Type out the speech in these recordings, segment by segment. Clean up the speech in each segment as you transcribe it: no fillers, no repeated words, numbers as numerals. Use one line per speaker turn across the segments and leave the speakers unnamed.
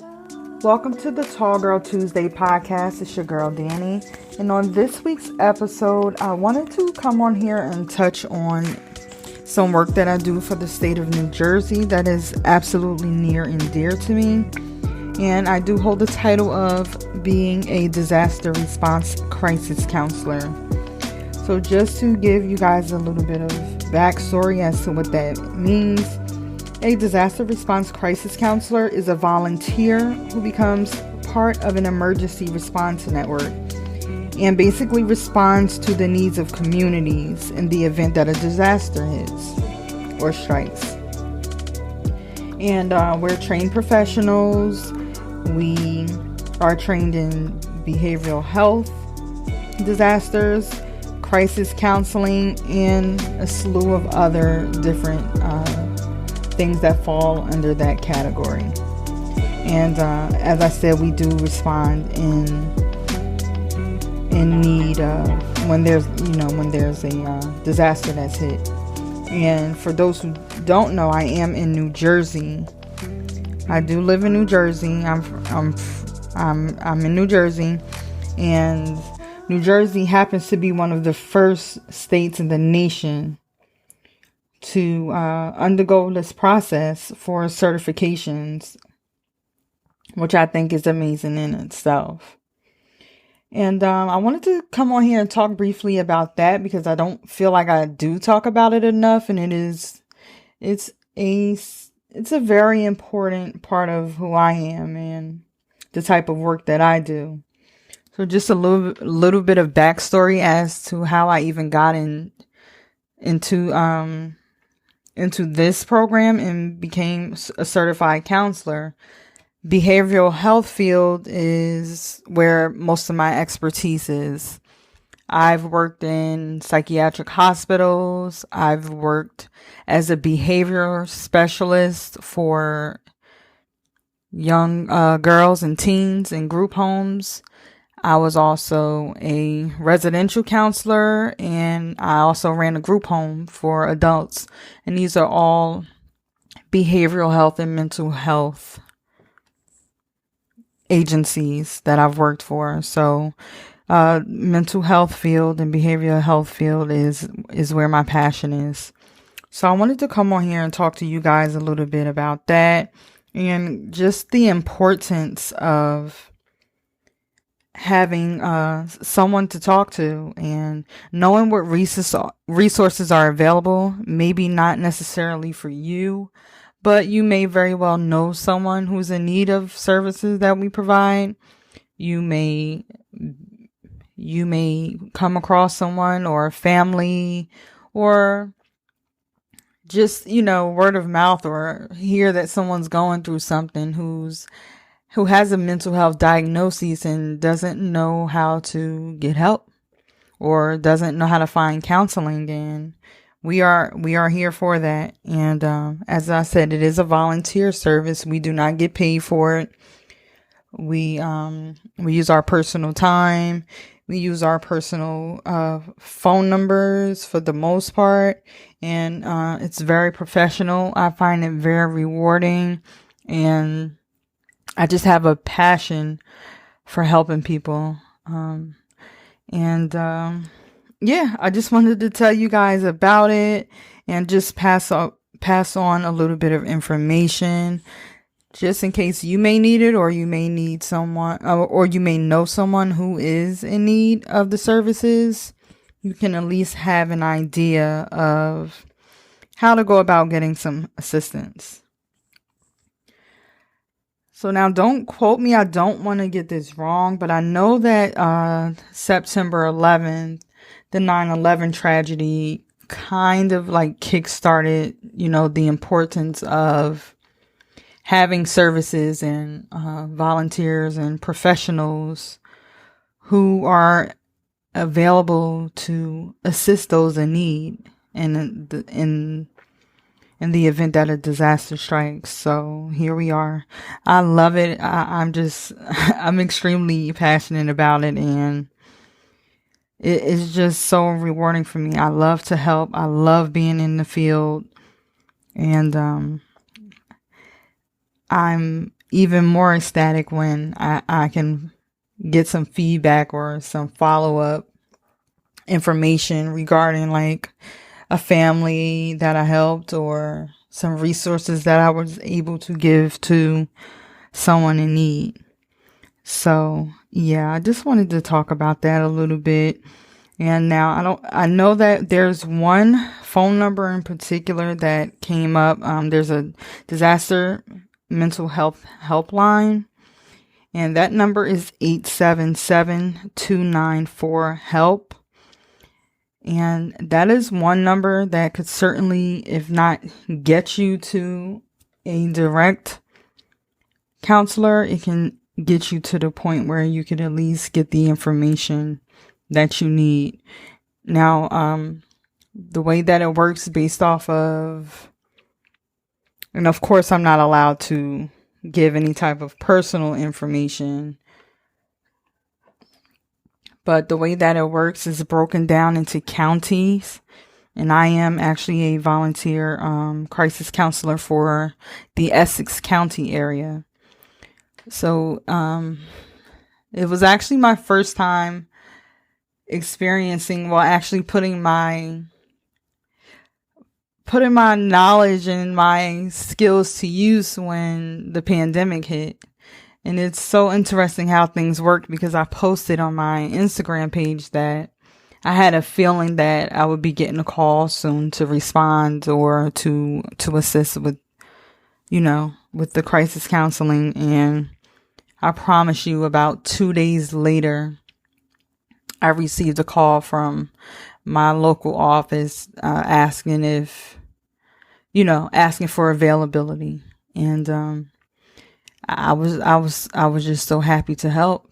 Welcome to the Tall Girl Tuesday podcast. It's your girl Danny. And on this week's episode, I wanted to come on here and touch on some work that I do for the state of New Jersey that is absolutely near and dear to me. And I do hold the title of being a disaster response crisis counselor. So just to give you guys a little bit of backstory as to what that means. A disaster response crisis counselor is a volunteer who becomes part of an emergency response network and basically responds to the needs of communities in the event that a disaster hits or strikes. And we're trained professionals. We are trained in behavioral health, disasters, crisis counseling, and a slew of other different things that fall under that category. And as I said, we do respond in need when there's a disaster that's hit. And for those who don't know, I am in New Jersey. I do live in New Jersey. I'm in New Jersey, and New Jersey happens to be one of the first states in the nation to undergo this process for certifications, which I think is amazing in itself. And I wanted to come on here and talk briefly about that because I don't feel like I do talk about it enough, and it's a very important part of who I am and the type of work that I do. So just a little bit of backstory as to how I even got into this program and became a certified counselor. Behavioral health field is where most of my expertise is. I've worked in psychiatric hospitals. I've worked as a behavior specialist for young girls and teens in group homes. I was also a residential counselor, and I also ran a group home for adults. And these are all behavioral health and mental health agencies that I've worked for. So mental health field and behavioral health field is where my passion is. So I wanted to come on here and talk to you guys a little bit about that and just the importance of having someone to talk to and knowing what resources are available. Maybe not necessarily for you, but you may very well know someone who's in need of services that we provide. You may come across someone or a family, or just, word of mouth, or hear that someone's going through something who has a mental health diagnosis and doesn't know how to get help or doesn't know how to find counseling. And we are here for that. And as I said, it is a volunteer service. We do not get paid for it. We use our personal time. We use our personal phone numbers for the most part. And it's very professional. I find it very rewarding, and I just have a passion for helping people. I just wanted to tell you guys about it and just pass on a little bit of information just in case you may need it, or you may need someone, or you may know someone who is in need of the services. You can at least have an idea of how to go about getting some assistance. So now, don't quote me. I don't want to get this wrong, but I know that September 11th, the 9/11 tragedy kind of like kickstarted, the importance of having services and volunteers and professionals who are available to assist those in need in the event that a disaster strikes. So here we are. I love it. I'm extremely passionate about it, and it's just so rewarding for me. I love to help. I love being in the field, and I'm even more ecstatic when I can get some feedback or some follow-up information regarding like a family that I helped or some resources that I was able to give to someone in need. So yeah, I just wanted to talk about that a little bit. And now I know that there's one phone number in particular that came up. There's a disaster mental health helpline, and that number is 877-294-HELP. And that is one number that could certainly, if not get you to a direct counselor, it can get you to the point where you could at least get the information that you need. Now, the way that it works based off of, and of course I'm not allowed to give any type of personal information, but the way that it works is broken down into counties. And I am actually a volunteer crisis counselor for the Essex County area. So it was actually my first time experiencing, actually putting my knowledge and my skills to use when the pandemic hit. And it's so interesting how things worked, because I posted on my Instagram page that I had a feeling that I would be getting a call soon to respond or to assist with, with the crisis counseling. And I promise you, about 2 days later, I received a call from my local office asking for availability. And I was just so happy to help.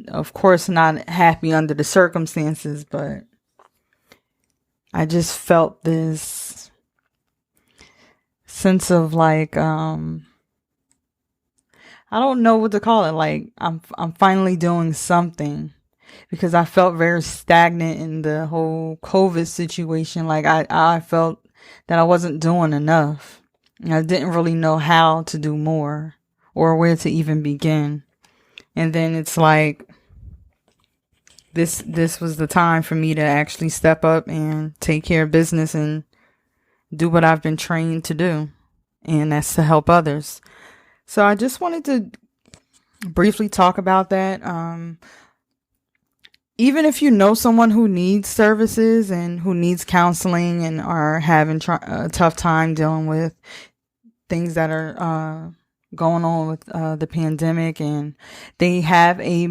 Of course, not happy under the circumstances, but I just felt this sense of like, I don't know what to call it. Like I'm finally doing something, because I felt very stagnant in the whole COVID situation. Like I felt that I wasn't doing enough. I didn't really know how to do more or where to even begin. And then it's like, this was the time for me to actually step up and take care of business and do what I've been trained to do. And that's to help others. So I just wanted to briefly talk about that. Even if you know someone who needs services and who needs counseling and are having a tough time dealing with things that are going on with the pandemic, and they have a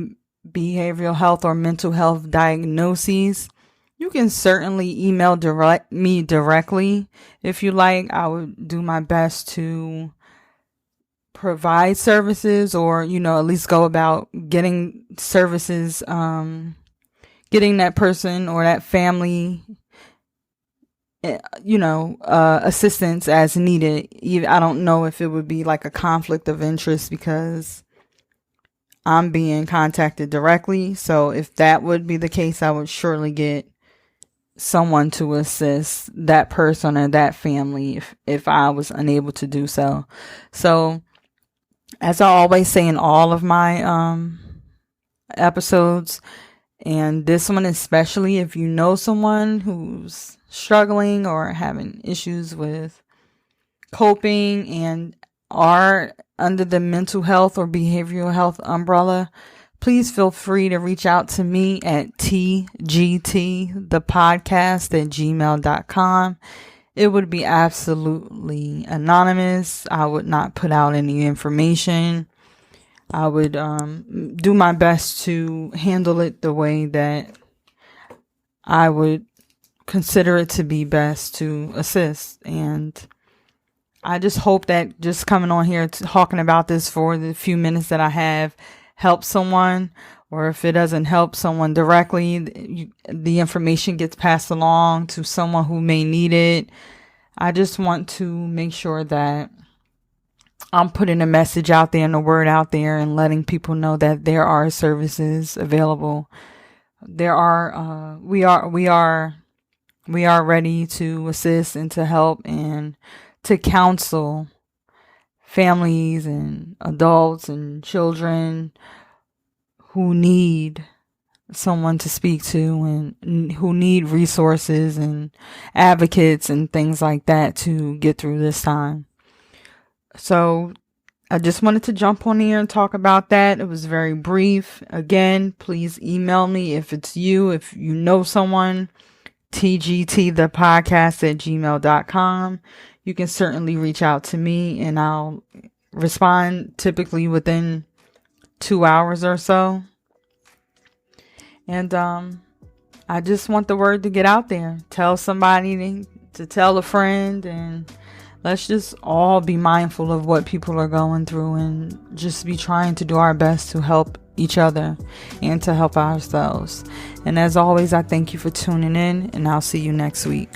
behavioral health or mental health diagnoses, you can certainly email me directly if you like. I would do my best to provide services, or at least go about getting services, getting that person or that family assistance as needed. I don't know if it would be like a conflict of interest because I'm being contacted directly. So if that would be the case, I would surely get someone to assist that person or that family if I was unable to do so. So as I always say in all of my episodes, and this one especially, if you know someone who's struggling or having issues with coping and are under the mental health or behavioral health umbrella, please feel free to reach out to me at tgtthepodcast@gmail.com. It would be absolutely anonymous. I would not put out any information. I would do my best to handle it the way that I would consider it to be best to assist. And I just hope that just coming on here talking about this for the few minutes that I have helps someone, or if it doesn't help someone directly, the information gets passed along to someone who may need it. I just want to make sure that I'm putting a message out there and a word out there and letting people know that there are services available. We are ready to assist and to help and to counsel families and adults and children who need someone to speak to and who need resources and advocates and things like that to get through this time. So I just wanted to jump on here and talk about that. It was very brief. Again, please email me if it's you, if you know someone, tgtthepodcast@gmail.com. You can certainly reach out to me and I'll respond typically within 2 hours or so. And I just want the word to get out there. Tell somebody to tell a friend, and let's just all be mindful of what people are going through and just be trying to do our best to help each other and to help ourselves. And as always, I thank you for tuning in, and I'll see you next week.